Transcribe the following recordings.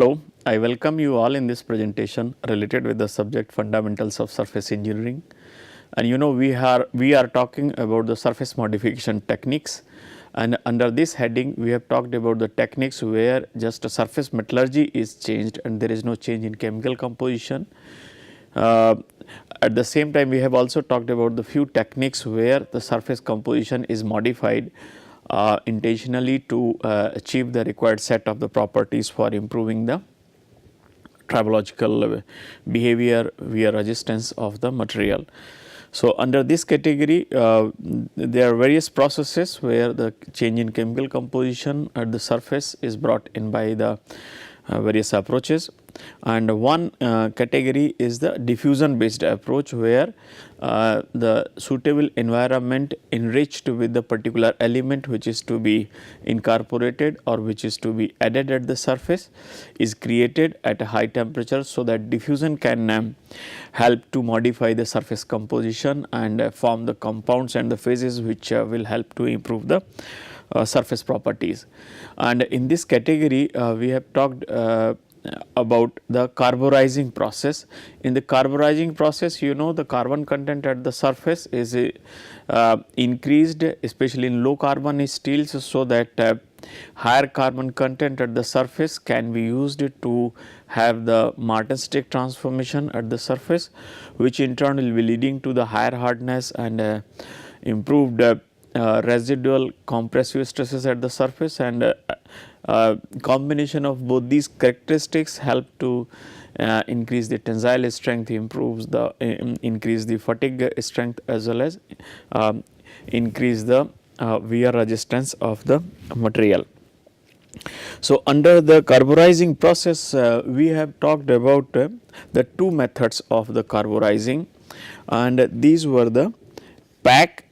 Hello, I welcome you all in this presentation related with the subject fundamentals of surface engineering. And we are talking about the surface modification techniques, and under this heading we have talked about the techniques where just a surface metallurgy is changed and there is no change in chemical composition. Uh, at the same time, we have also talked about the few techniques where the surface composition is modified intentionally to achieve the required set of the properties for improving the tribological behavior via resistance of the material. So, under this category there are various processes where the change in chemical composition at the surface is brought in by the various approaches, and one category is the diffusion based approach where the suitable environment enriched with the particular element which is to be incorporated or which is to be added at the surface is created at a high temperature, so that diffusion can help to modify the surface composition and form the compounds and the phases which will help to improve the surface properties. And in this category we have talked about the carburizing process. In the carburizing process, the carbon content at the surface is increased, especially in low carbon steels, so that higher carbon content at the surface can be used to have the martensitic transformation at the surface, which in turn will be leading to the higher hardness and improved residual compressive stresses at the surface, and combination of both these characteristics help to increase the tensile strength, improves the increase the fatigue strength, as well as increase the wear resistance of the material. So, under the carburizing process we have talked about the two methods of the carburizing, and these were the pack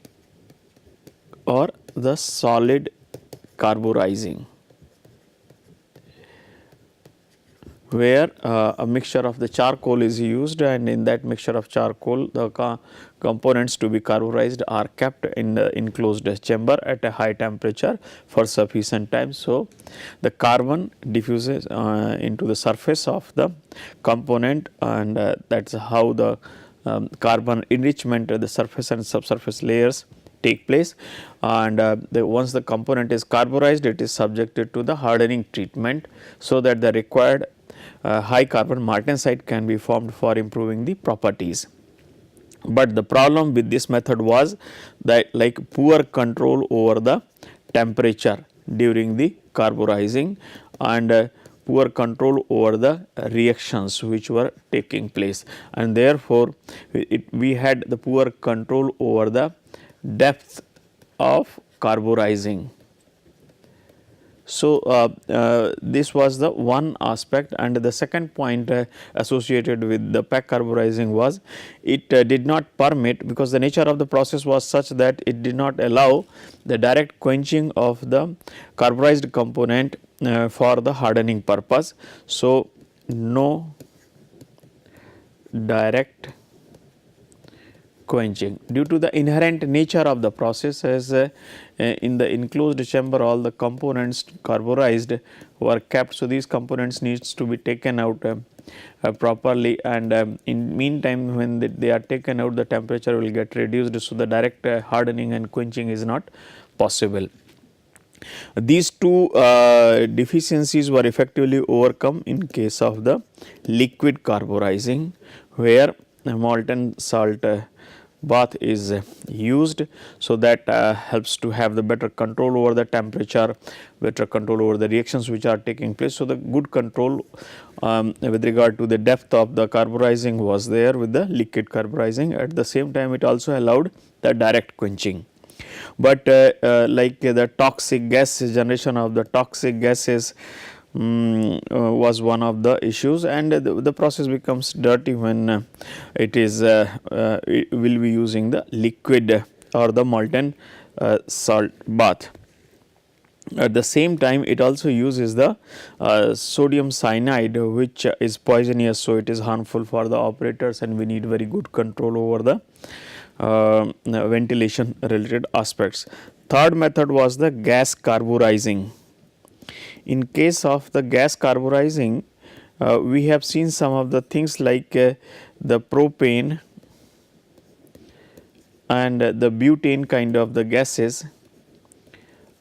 or the solid carburizing, where a mixture of the charcoal is used, and in that mixture of charcoal the components to be carburized are kept in the enclosed chamber at a high temperature for sufficient time. So, the carbon diffuses into the surface of the component, and that is how the carbon enrichment at the surface and subsurface layers take place, and once the component is carburized, it is subjected to the hardening treatment, so that the required high carbon martensite can be formed for improving the properties. But the problem with this method was that like poor control over the temperature during the carburizing, and poor control over the reactions which were taking place, and therefore we had the poor control over the depth of carburizing. So, this was the one aspect, and the second point associated with the pack carburizing was it did not permit, because the nature of the process was such that it did not allow the direct quenching of the carburized component for the hardening purpose. So, no direct quenching due to the inherent nature of the process, as in the enclosed chamber all the components carburized were kept. So, these components needs to be taken out properly, and in meantime when they are taken out, the temperature will get reduced. So, the direct hardening and quenching is not possible. These two deficiencies were effectively overcome in case of the liquid carburizing, where molten salt bath is used. So, that helps to have the better control over the temperature, better control over the reactions which are taking place. So, the good control with regard to the depth of the carburizing was there with the liquid carburizing. At the same time, it also allowed the direct quenching. But like the toxic gas, generation of the toxic gases was one of the issues, and the process becomes dirty when it will be using the liquid or the molten salt bath. At the same time, it also uses the sodium cyanide, which is poisonous. So, it is harmful for the operators, and we need very good control over the ventilation related aspects. Third method was the gas carburizing. In case of the gas carburizing, we have seen some of the things like the propane and the butane kind of the gases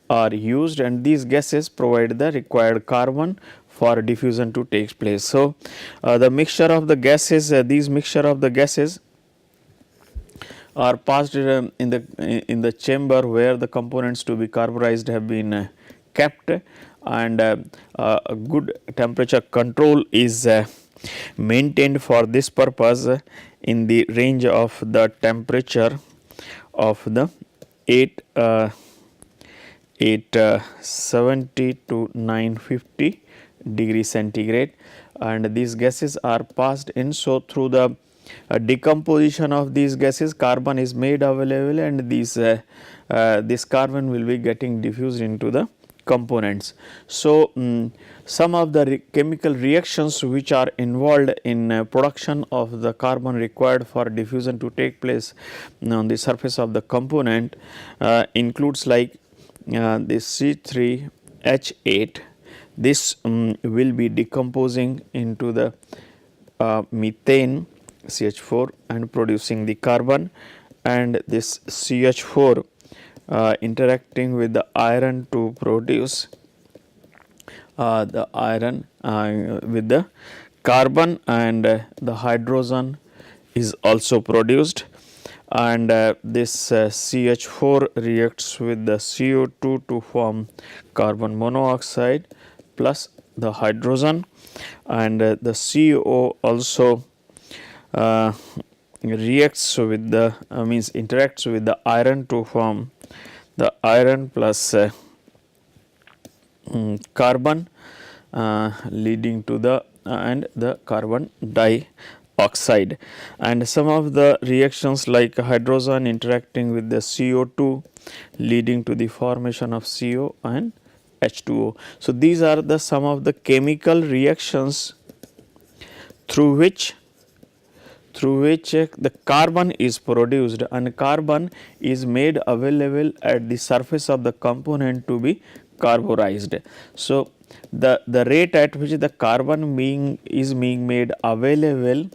are used, and these gases provide the required carbon for diffusion to take place. So, the mixture of the gases, these mixture of the gases are passed in the chamber where the components to be carburized have been kept, and a good temperature control is maintained for this purpose in the range of the temperature of the 870 to 950 degree centigrade, and these gases are passed in. So, through the decomposition of these gases, carbon is made available, and this carbon will be getting diffused into the components. So, some of the chemical reactions which are involved in production of the carbon required for diffusion to take place on the surface of the component includes like this C3H8. This will be decomposing into the methane CH4 and producing the carbon, and this CH4 interacting with the iron to produce the iron with the carbon, and the hydrogen is also produced, and this CH4 reacts with the CO2 to form carbon monoxide plus the hydrogen, and the CO also reacts with the means interacts with the iron to form the iron plus carbon leading to the and the carbon dioxide. And some of the reactions like hydrogen interacting with the CO2 leading to the formation of CO and H2O. So, these are the some of the chemical reactions through which the carbon is produced, and carbon is made available at the surface of the component to be carburized. So, the rate at which the carbon is being made available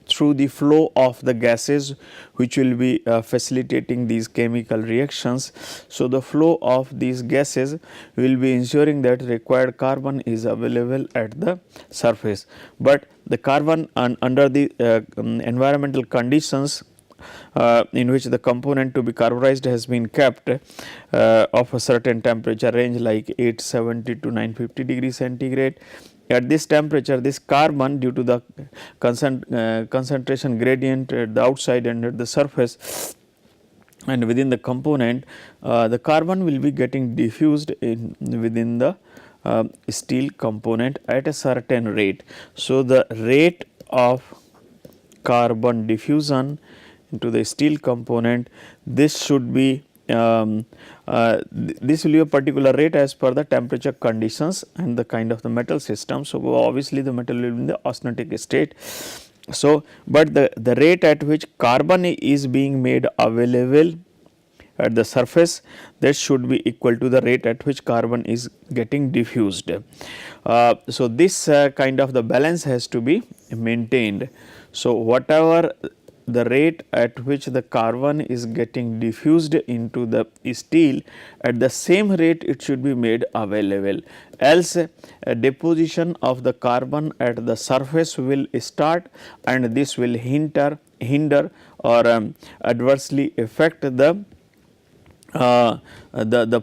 through the flow of the gases which will be facilitating these chemical reactions. So, the flow of these gases will be ensuring that required carbon is available at the surface, but the carbon under the environmental conditions in which the component to be carburized has been kept of a certain temperature range like 870 to 950 degree centigrade. At this temperature, this carbon, due to the concentration gradient at the outside and at the surface and within the component, the carbon will be getting diffused within the steel component at a certain rate. So, the rate of carbon diffusion into the steel component, this should be this will be a particular rate as per the temperature conditions and the kind of the metal system. So, obviously, the metal will be in the austenitic state. So, but the rate at which carbon is being made available at the surface, that should be equal to the rate at which carbon is getting diffused. So, this kind of the balance has to be maintained. So, whatever the rate at which the carbon is getting diffused into the steel, at the same rate it should be made available, else a deposition of the carbon at the surface will start, and this will hinder or adversely affect the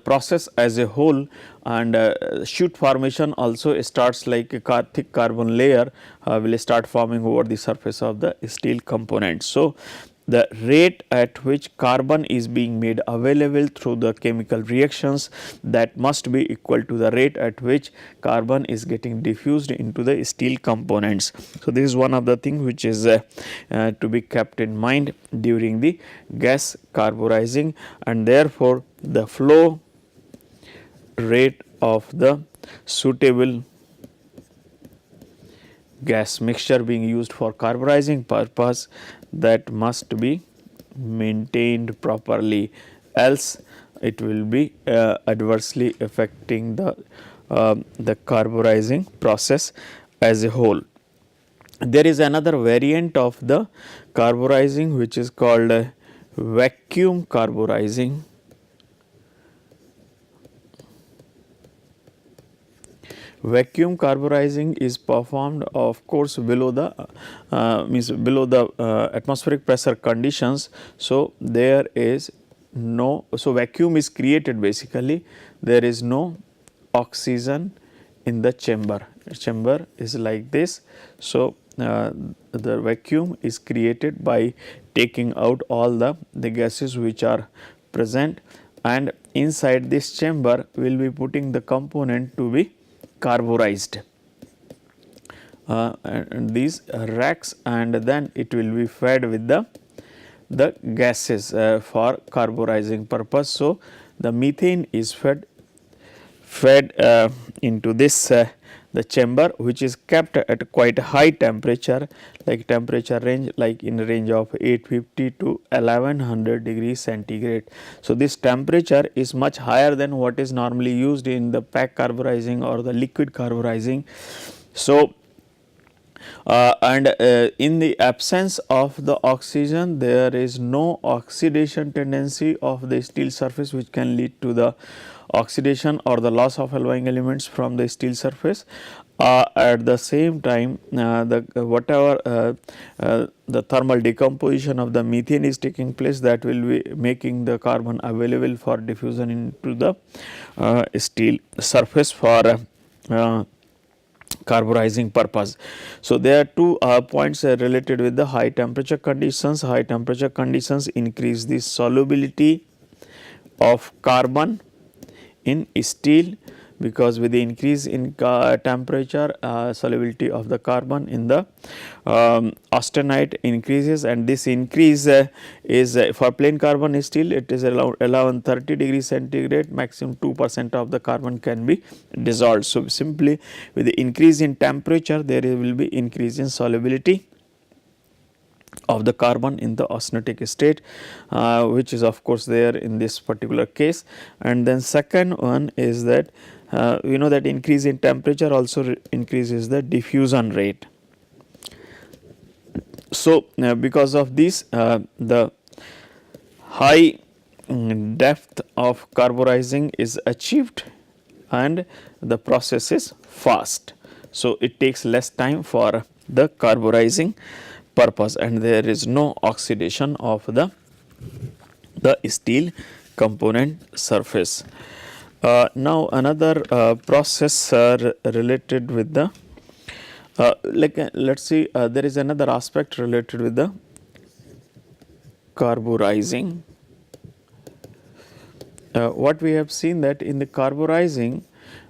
process as a whole, and chute formation also starts, like a thick carbon layer will start forming over the surface of the steel component. So, the rate at which carbon is being made available through the chemical reactions, that must be equal to the rate at which carbon is getting diffused into the steel components. So, this is one of the things which is to be kept in mind during the gas carburizing, and therefore, the flow rate of the suitable gas mixture being used for carburizing purpose, that must be maintained properly, else it will be adversely affecting the carburizing process, as a whole. There is another variant of the carburizing which is called vacuum carburizing. Vacuum carburizing is performed of course below the atmospheric pressure conditions. So, there is no, so vacuum is created, basically there is no oxygen in the chamber is like this. So, the vacuum is created by taking out all the gases which are present, and inside this chamber we will be putting the component to be carburized, and these racks, and then it will be fed with the gases for carburizing purpose. So, the methane is fed into this the chamber, which is kept at quite high temperature, like temperature range like in range of 850 to 1100 degrees centigrade. So, this temperature is much higher than what is normally used in the pack carburizing or the liquid carburizing. So, in the absence of the oxygen, there is no oxidation tendency of the steel surface which can lead to the oxidation or the loss of alloying elements from the steel surface. At the same time, the thermal decomposition of the methane is taking place, that will be making the carbon available for diffusion into the steel surface for carburizing purpose. So, there are two points related with the high temperature conditions. High temperature conditions increase the solubility of carbon in steel, because with the increase in temperature, solubility of the carbon in the austenite increases, and this increase is for plain carbon steel, it is around 1130 degrees centigrade, maximum 2% of the carbon can be dissolved. So, simply with the increase in temperature, there will be increase in solubility of the carbon in the austenitic state, which is of course there in this particular case. And then second one is that we know that increase in temperature also increases the diffusion rate. So, because of this the high depth of carburizing is achieved and the process is fast. So, it takes less time for the carburizing purpose, and there is no oxidation of the steel component surface. Now, another process related with the let us see, there is another aspect related with the carburizing. What we have seen that in the carburizing,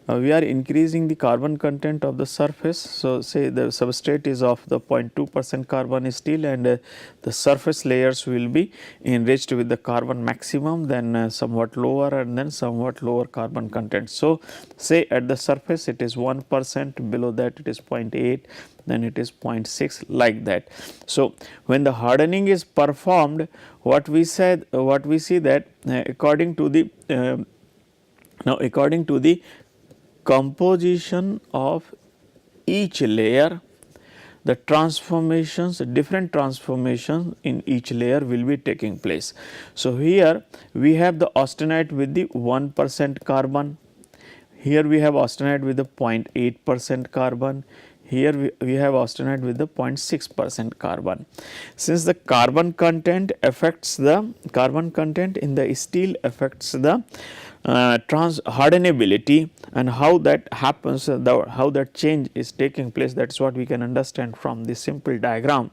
we are increasing the carbon content of the surface. So, say the substrate is of the 0.2% carbon steel, and the surface layers will be enriched with the carbon maximum, then somewhat lower, and then somewhat lower carbon content. So, say at the surface it is 1%, below that it is 0.8, then it is 0.6, like that. So, when the hardening is performed, what we see that according to the composition of each layer, the transformations, different transformations in each layer will be taking place. So, here we have the austenite with the 1% carbon, here we have austenite with the 0.8% carbon, here we have austenite with the 0.6% carbon. Since the carbon content affects the carbon content in the steel affects the hardenability, and how that happens, how that change is taking place, that is what we can understand from this simple diagram.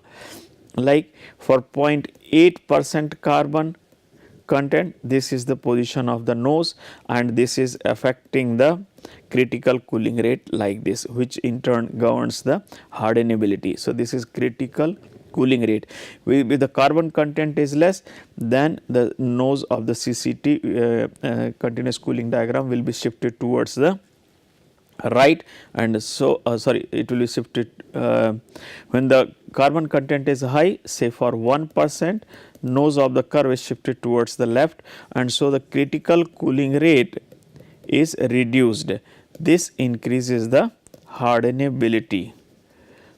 Like for 0.8% carbon content, this is the position of the nose, and this is affecting the critical cooling rate like this, which in turn governs the hardenability. So, this is critical cooling rate. With the carbon content is less, then the nose of the CCT continuous cooling diagram will be shifted towards the right, and so it will be shifted when the carbon content is high, say for 1%, nose of the curve is shifted towards the left, and so the critical cooling rate is reduced. This increases the hardenability.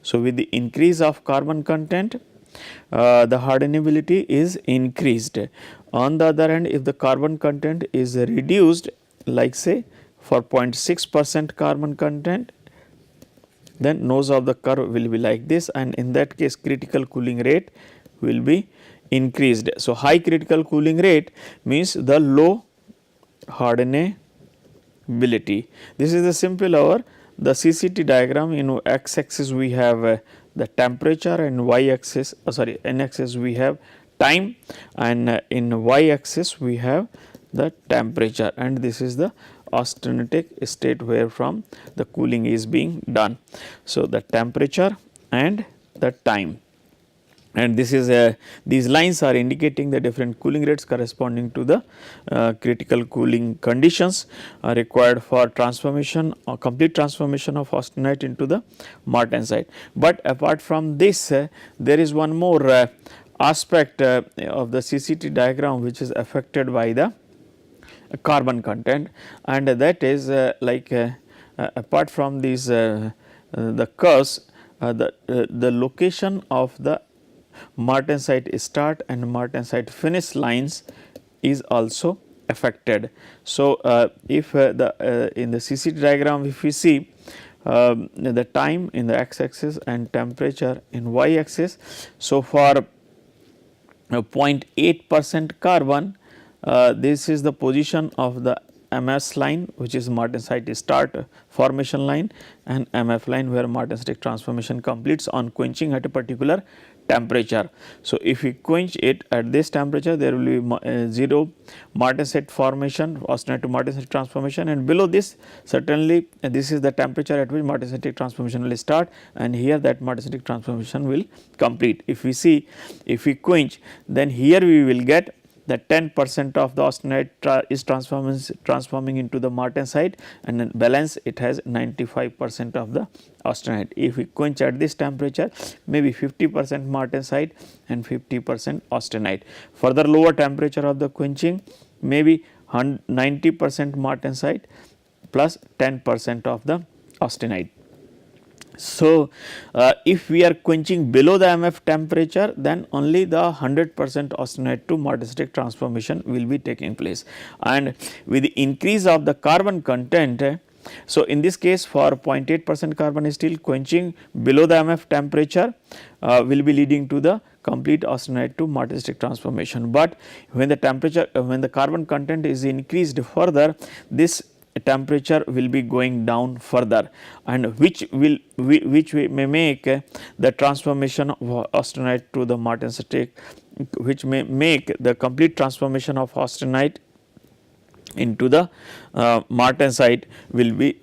So, with the increase of carbon content, the hardenability is increased. On the other hand, if the carbon content is reduced, like say for 0.6% carbon content, then nose of the curve will be like this, and in that case critical cooling rate will be increased. So, high critical cooling rate means the low hardenability. This is the simple over the CCT diagram. In x axis we have the temperature, and y axis n axis we have time, and in y axis we have the temperature, and this is the austenitic state where from the cooling is being done. So, the temperature and the time, and this is these lines are indicating the different cooling rates corresponding to the critical cooling conditions required for transformation or complete transformation of austenite into the martensite. But apart from this, there is one more aspect of the CCT diagram which is affected by the carbon content, and that is apart from these the curves, the location of the martensite start and martensite finish lines is also affected. So, if in the CCT diagram, if we see the time in the x axis and temperature in y axis. So, for 0.8% carbon, this is the position of the MS line, which is martensite start formation line, and MF line where martensitic transformation completes on quenching at a particular temperature. So, if we quench it at this temperature, there will be 0 martensite formation, austenite to martensitic transformation, and below this certainly this is the temperature at which martensitic transformation will start, and here that martensitic transformation will complete. If we see, if we quench, then here we will get that 10% of the austenite is transforming into the martensite, and then balance it has 95% of the austenite. If we quench at this temperature, maybe 50% martensite and 50% austenite. Further lower temperature of the quenching, maybe 90% martensite plus 10% of the austenite. So, if we are quenching below the MF temperature, then only the 100% austenite to martensitic transformation will be taking place, and with the increase of the carbon content. So, in this case for 0.8% carbon steel, quenching below the MF temperature will be leading to the complete austenite to martensitic transformation, but when the temperature when the carbon content is increased further, this temperature will be going down further, and which may make the transformation of austenite to the martensitic, which may make the complete transformation of austenite into the martensite will be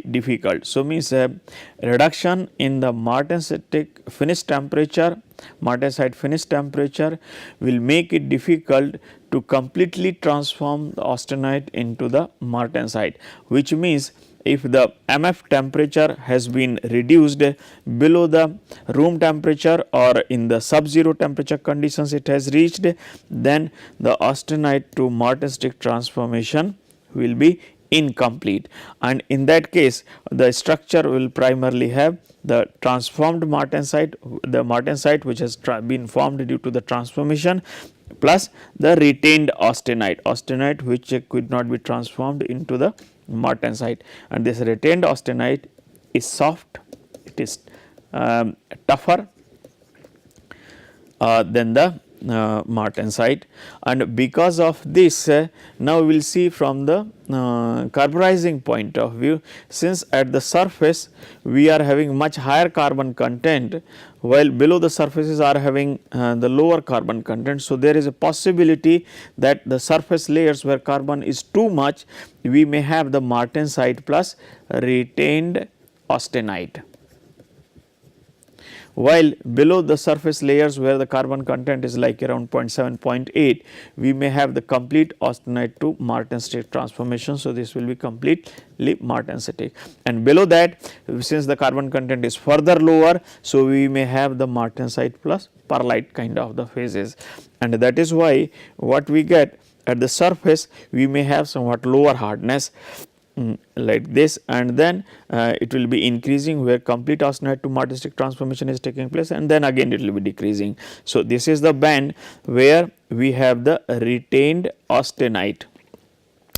difficult. So, means reduction in the martensitic finish temperature, martensite finish temperature will make it difficult to completely transform the austenite into the martensite, which means if the MF temperature has been reduced below the room temperature or in the sub-zero temperature conditions it has reached, then the austenite to martensitic transformation will be incomplete, and in that case the structure will primarily have the transformed martensite, the martensite which has been formed due to the transformation, plus the retained austenite which could not be transformed into the martensite, and this retained austenite is soft, it is tougher than the martensite, and because of this now we will see from the carburizing point of view, since at the surface we are having much higher carbon content while below the surfaces are having the lower carbon content. So, there is a possibility that the surface layers where carbon is too much, we may have the martensite plus retained austenite, while below the surface layers where the carbon content is like around 0.7, 0.8, we may have the complete austenite to martensitic transformation. So, this will be completely martensitic, and below that since the carbon content is further lower, so we may have the martensite plus perlite kind of the phases, and that is why what we get at the surface we may have somewhat lower hardness, like this, and then it will be increasing where complete austenite to martensitic transformation is taking place, and then again it will be decreasing. So, this is the band where we have the retained austenite,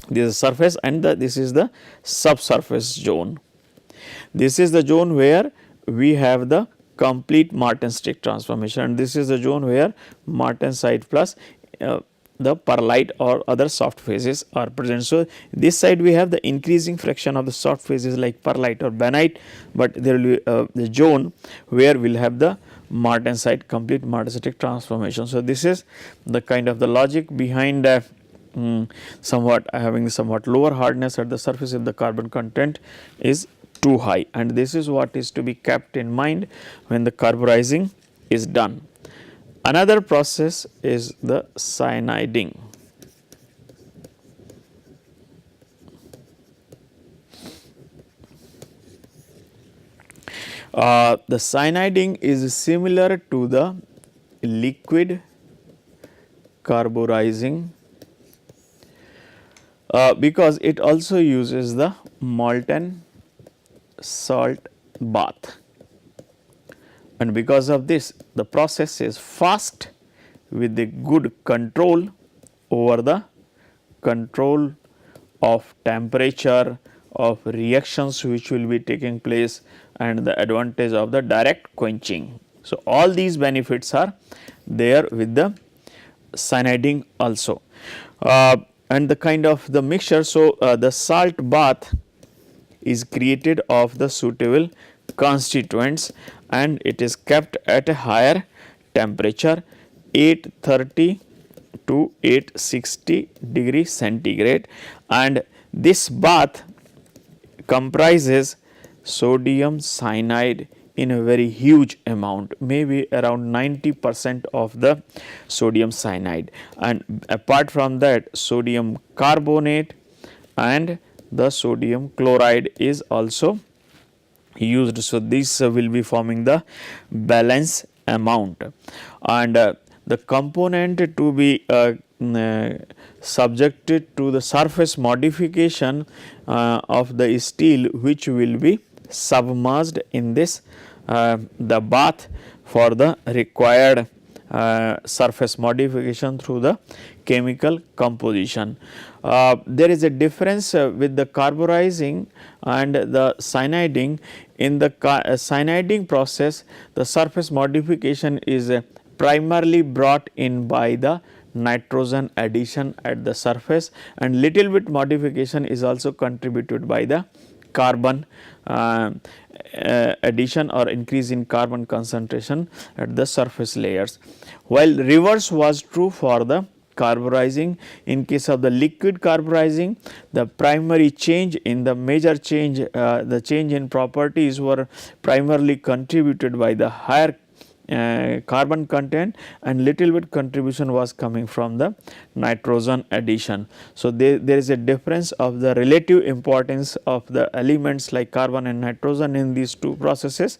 this is surface, and this is the subsurface zone. This is the zone where we have the complete martensitic transformation, and this is the zone where martensite plus the perlite or other soft phases are present. So, this side we have the increasing fraction of the soft phases like perlite or bainite, but there will be the zone where we will have the martensite complete martensitic transformation. So, this is the kind of the logic behind somewhat having somewhat lower hardness at the surface if the carbon content is too high, and this is what is to be kept in mind when the carburizing is done. Another process is the cyaniding. The cyaniding is similar to the liquid carburizing because it also uses the molten salt bath, and because of this the process is fast with a good control over the control of temperature, of reactions which will be taking place, and the advantage of the direct quenching. So, all these benefits are there with the cyaniding also, and the kind of the mixture. So, the salt bath is created of the suitable constituents, and it is kept at a higher temperature 830 to 860 degree centigrade, and this bath comprises sodium cyanide in a very huge amount, maybe around 90% of the sodium cyanide, and apart from that sodium carbonate and the sodium chloride is also used. So, this will be forming the balance amount, and the component to be subjected to the surface modification of the steel which will be submerged in this the bath for the required surface modification through the chemical composition. There is a difference with the carburizing and the cyaniding. In the cyaniding process, the surface modification is primarily brought in by the nitrogen addition at the surface, and little bit modification is also contributed by the carbon addition or increase in carbon concentration at the surface layers. While reverse was true for the carburizing, in case of the liquid carburizing, the primary change in the major change, the change in properties were primarily contributed by the higher carbon content, and little bit contribution was coming from the nitrogen addition. So, there is a difference of the relative importance of the elements like carbon and nitrogen in these two processes.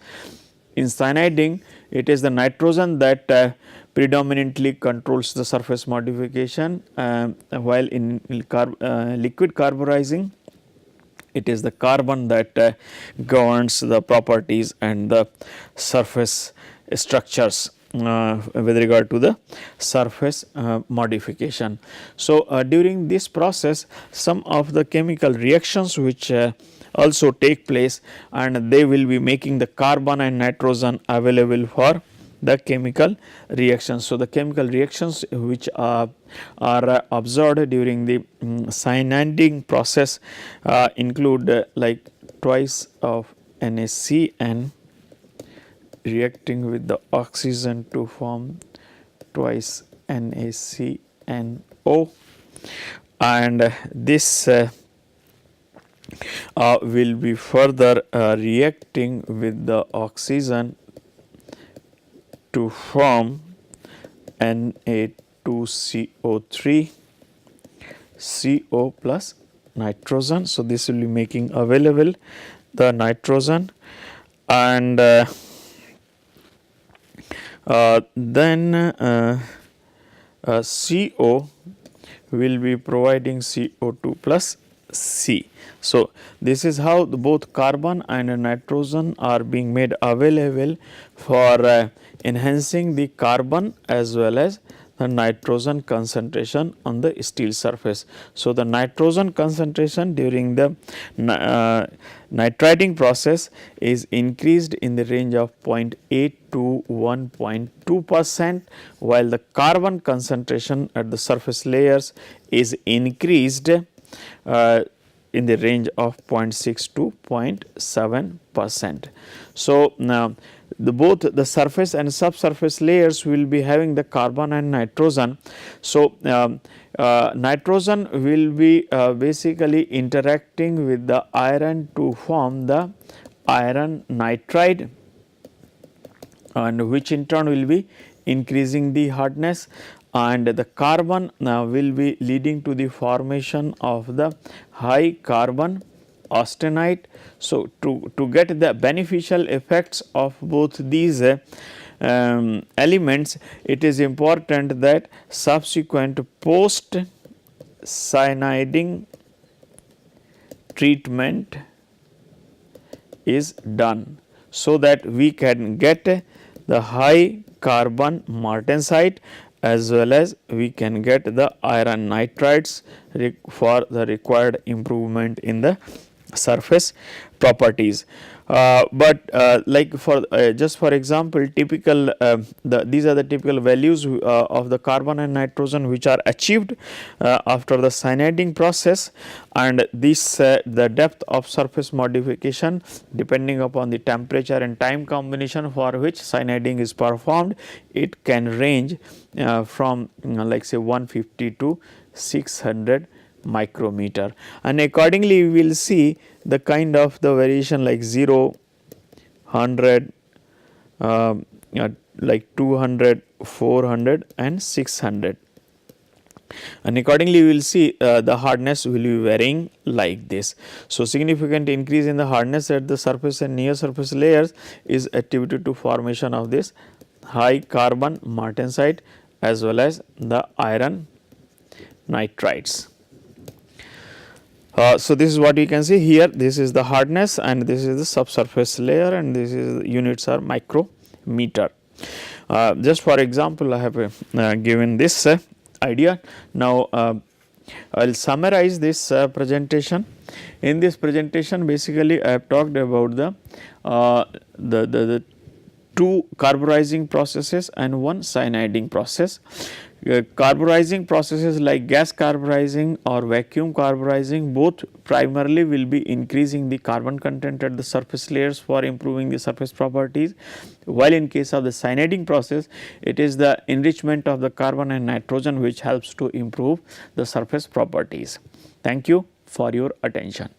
In cyaniding, it is the nitrogen that predominantly controls the surface modification, while in liquid carburizing it is the carbon that governs the properties and the surface structures with regard to the surface modification. So, during this process some of the chemical reactions which also take place, and they will be making the carbon and nitrogen available for the chemical reactions. So, the chemical reactions which are observed during the cyaniding process include like twice of NaCN reacting with the oxygen to form twice NaCNO, and this will be further reacting with the oxygen to form Na2CO3 CO plus nitrogen. So, this will be making available the nitrogen, and then CO will be providing CO2 plus C. So, this is how both carbon and nitrogen are being made available for enhancing the carbon as well as the nitrogen concentration on the steel surface. So, the nitrogen concentration during the nitriding process is increased in the range of 0.8 to 1.2%, while the carbon concentration at the surface layers is increased in the range of 0.6 to 0.7%. So, now both the surface and subsurface layers will be having the carbon and nitrogen. So, nitrogen will be basically interacting with the iron to form the iron nitride, and which in turn will be increasing the hardness, and the carbon will be leading to the formation of the high carbon austenite. So, to get the beneficial effects of both these elements, it is important that subsequent post cyaniding treatment is done, so that we can get the high carbon martensite as well as we can get the iron nitrides for the required improvement in the surface properties. But like for just for example, typical these are the typical values of the carbon and nitrogen which are achieved after the cyaniding process, and this the depth of surface modification depending upon the temperature and time combination for which cyaniding is performed, it can range from like say 150 to 600 micrometer, and accordingly we will see the kind of the variation like 0, 100, like 200, 400 and 600, and accordingly we will see the hardness will be varying like this. So, significant increase in the hardness at the surface and near surface layers is attributed to formation of this high carbon martensite as well as the iron nitrides. So, this is what you can see here, this is the hardness and this is the subsurface layer, and this is units are micrometer. Just for example, I have given this idea. Now, I will summarize this presentation. In this presentation basically I have talked about the two carburizing processes and one cyaniding process. Carburizing processes like gas carburizing or vacuum carburizing both primarily will be increasing the carbon content at the surface layers for improving the surface properties, while in case of the cyaniding process it is the enrichment of the carbon and nitrogen which helps to improve the surface properties. Thank you for your attention.